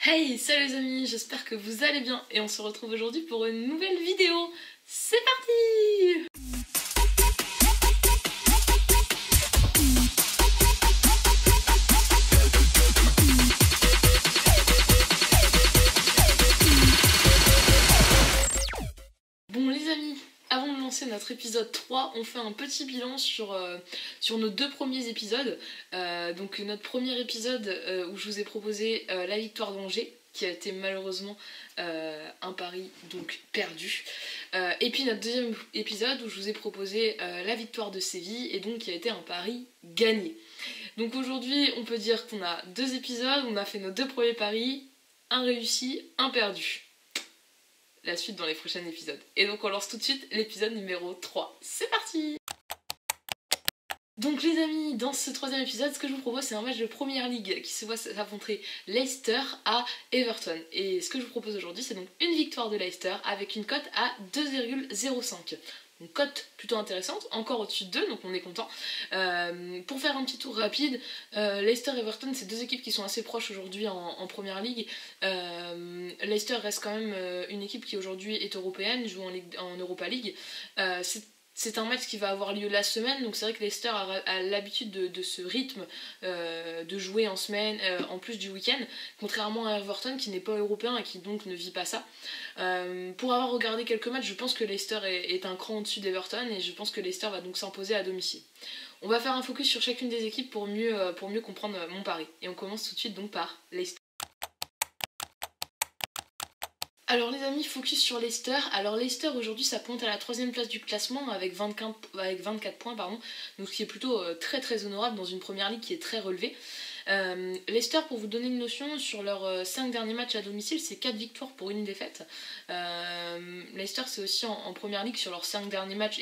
Hey, salut les amis, j'espère que vous allez bien et on se retrouve aujourd'hui pour une nouvelle vidéo. C'est parti! Bon les amis, avant de lancer notre épisode 3, on fait un petit bilan sur nos deux premiers épisodes. Donc notre premier épisode où je vous ai proposé la victoire d'Angers, qui a été malheureusement un pari donc perdu. Et puis notre deuxième épisode où je vous ai proposé la victoire de Séville, et donc qui a été un pari gagné. Donc aujourd'hui on peut dire qu'on a deux épisodes, on a fait nos deux premiers paris, un réussi, un perdu. La suite dans les prochains épisodes. Et donc on lance tout de suite l'épisode numéro 3. C'est parti! Donc les amis, dans ce troisième épisode, ce que je vous propose c'est un match de Première Ligue qui se voit s'affronter Leicester à Everton. Et ce que je vous propose aujourd'hui c'est donc une victoire de Leicester avec une cote à 2,05. Une cote plutôt intéressante, encore au-dessus de 2, donc on est content. Pour faire un petit tour rapide, Leicester et Everton, c'est deux équipes qui sont assez proches aujourd'hui en Première Ligue. Leicester reste quand même une équipe qui aujourd'hui est européenne, joue en Europa League. C'est un match qui va avoir lieu la semaine, donc c'est vrai que Leicester a l'habitude de ce rythme de jouer en semaine, en plus du week-end, contrairement à Everton qui n'est pas européen et qui donc ne vit pas ça. Pour avoir regardé quelques matchs, je pense que Leicester est un cran au-dessus d'Everton et je pense que Leicester va donc s'imposer à domicile. On va faire un focus sur chacune des équipes pour mieux comprendre mon pari. Et on commence tout de suite donc par Leicester. Alors les amis, focus sur Leicester. Alors Leicester aujourd'hui ça pointe à la 3ème place du classement avec 24 points, donc ce qui est plutôt très honorable dans une première ligue qui est très relevée. Leicester, pour vous donner une notion, sur leurs 5 derniers matchs à domicile, c'est 4 victoires pour une défaite. Leicester, c'est aussi en première ligue, sur leurs 5 derniers matchs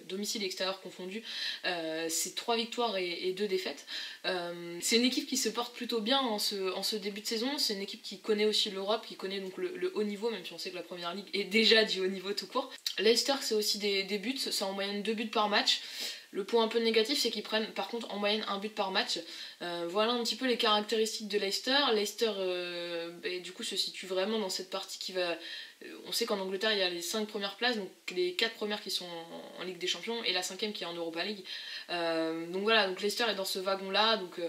domicile et extérieur confondus, c'est 3 victoires et 2 défaites. C'est une équipe qui se porte plutôt bien en ce début de saison. C'est une équipe qui connaît aussi l'Europe, qui connaît donc le haut niveau, même si on sait que la première ligue est déjà du haut niveau tout court. Leicester, c'est aussi des buts, c'est en moyenne 2 buts par match. Le point un peu négatif, c'est qu'ils prennent par contre en moyenne un but par match. Voilà un petit peu les caractéristiques de Leicester. Leicester, du coup, se situe vraiment dans cette partie qui va... on sait qu'en Angleterre, il y a les 5 premières places, donc les 4 premières qui sont en Ligue des Champions, et la 5ème qui est en Europa League. Donc voilà, donc Leicester est dans ce wagon-là, donc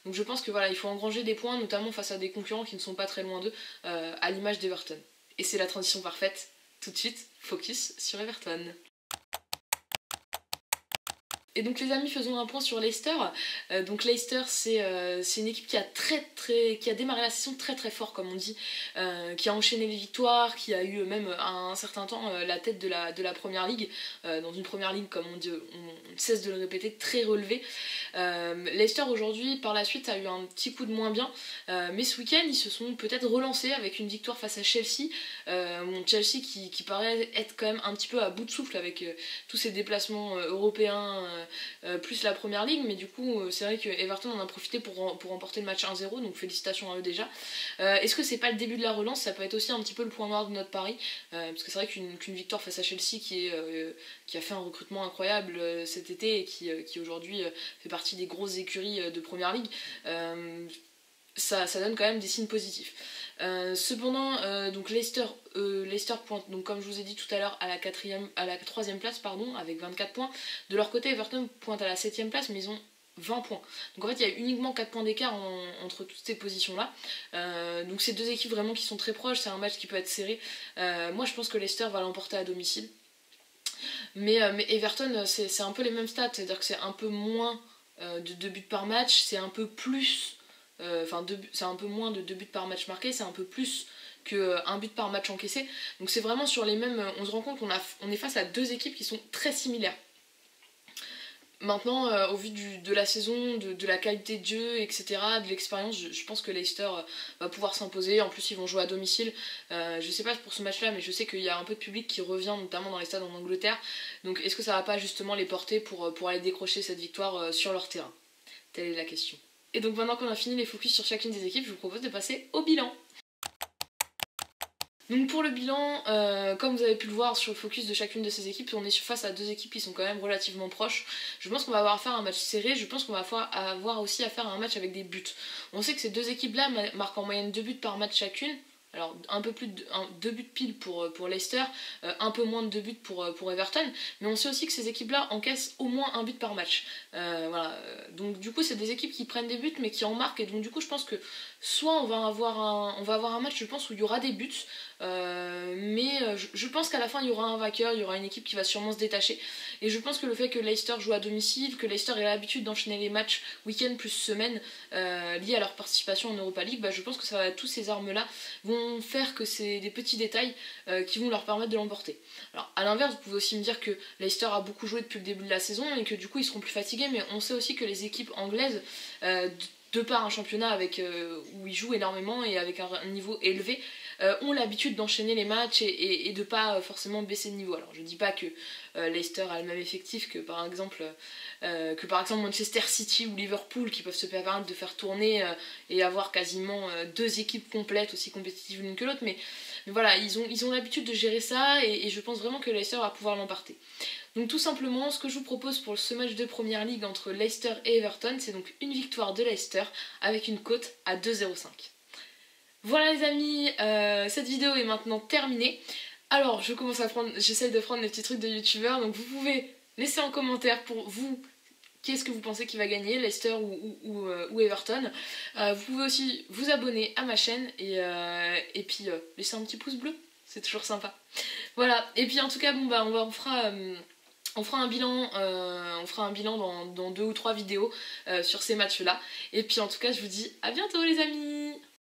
je pense que voilà, il faut engranger des points, notamment face à des concurrents qui ne sont pas très loin d'eux, à l'image d'Everton. Et c'est la transition parfaite. Tout de suite, focus sur Everton. Et donc les amis, faisons un point sur Leicester. Donc Leicester, c'est une équipe qui a démarré la saison très fort, comme on dit, qui a enchaîné les victoires, qui a eu même à un certain temps la tête de la première ligue, dans une première ligue, comme on dit, on cesse de le répéter, très relevée. Leicester aujourd'hui, par la suite, a eu un petit coup de moins bien, mais ce week-end, ils se sont peut-être relancés avec une victoire face à Chelsea. Chelsea qui paraît être quand même un petit peu à bout de souffle avec tous ces déplacements européens, plus la première ligue, mais du coup c'est vrai que Everton en a profité pour remporter le match 1-0, donc félicitations à eux déjà. Est-ce que c'est pas le début de la relance? Ça peut être aussi un petit peu le point noir de notre pari, parce que c'est vrai qu'une victoire face à Chelsea qui a fait un recrutement incroyable cet été et qui aujourd'hui fait partie des grosses écuries de première ligue, ça donne quand même des signes positifs. Cependant, donc Leicester pointe, donc comme je vous ai dit tout à l'heure, à la 3ème place, avec 24 points. De leur côté, Everton pointe à la 7ème place, mais ils ont 20 points. Donc en fait, il y a uniquement 4 points d'écart entre toutes ces positions-là. Donc c'est deux équipes vraiment qui sont très proches, c'est un match qui peut être serré. Moi, je pense que Leicester va l'emporter à domicile. Mais Everton, c'est un peu les mêmes stats, c'est-à-dire que c'est un peu moins de 2 buts par match, c'est un peu plus... c'est un peu moins de 2 buts par match marqué, c'est un peu plus qu'un but par match encaissé. Donc c'est vraiment sur les mêmes... On se rend compte qu'on est face à deux équipes qui sont très similaires. Maintenant, au vu de la saison, de la qualité de jeu, etc., de l'expérience, je pense que Leicester va pouvoir s'imposer. En plus, ils vont jouer à domicile. Je sais pas pour ce match-là, mais je sais qu'il y a un peu de public qui revient, notamment dans les stades en Angleterre. Donc est-ce que ça va pas justement les porter pour aller décrocher cette victoire sur leur terrain? Telle est la question. Et donc maintenant qu'on a fini les focus sur chacune des équipes, je vous propose de passer au bilan. Donc pour le bilan, comme vous avez pu le voir sur le focus de chacune de ces équipes, on est face à deux équipes qui sont quand même relativement proches. Je pense qu'on va avoir à faire un match serré, je pense qu'on va avoir aussi à faire un match avec des buts. On sait que ces deux équipes-là marquent en moyenne 2 buts par match chacune. Alors un peu plus de 2 buts pile pour Leicester, un peu moins de 2 buts pour Everton, mais on sait aussi que ces équipes-là encaissent au moins un but par match. Voilà. Donc du coup c'est des équipes qui prennent des buts mais qui en marquent, et donc du coup je pense que soit on va avoir un match je pense où il y aura des buts, mais je pense qu'à la fin il y aura un vainqueur, il y aura une équipe qui va sûrement se détacher, et je pense que le fait que Leicester joue à domicile, que Leicester ait l'habitude d'enchaîner les matchs week-end plus semaine liés à leur participation en Europa League, bah, je pense que tous ces armes-là vont faire que c'est des petits détails qui vont leur permettre de l'emporter. Alors à l'inverse, vous pouvez aussi me dire que Leicester a beaucoup joué depuis le début de la saison et que du coup ils seront plus fatigués, mais on sait aussi que les équipes anglaises, de par un championnat où ils jouent énormément et avec un niveau élevé, ont l'habitude d'enchaîner les matchs et de pas forcément baisser de niveau. Alors je dis pas que Leicester a le même effectif que par exemple Manchester City ou Liverpool, qui peuvent se permettre de faire tourner et avoir quasiment deux équipes complètes aussi compétitives l'une que l'autre, mais voilà, ils ont l'habitude de gérer ça, et je pense vraiment que Leicester va pouvoir l'emporter. Donc tout simplement, ce que je vous propose pour ce match de Première Ligue entre Leicester et Everton, c'est donc une victoire de Leicester avec une cote à 2,05. Voilà les amis, cette vidéo est maintenant terminée. Alors j'essaye de prendre les petits trucs de youtubeur, donc vous pouvez laisser en commentaire pour vous qu'est-ce que vous pensez qui va gagner, Leicester ou Everton. Vous pouvez aussi vous abonner à ma chaîne et puis laisser un petit pouce bleu, c'est toujours sympa. Voilà, et puis en tout cas, bon bah on fera un bilan, dans 2 ou 3 vidéos sur ces matchs-là. Et puis en tout cas, je vous dis à bientôt les amis!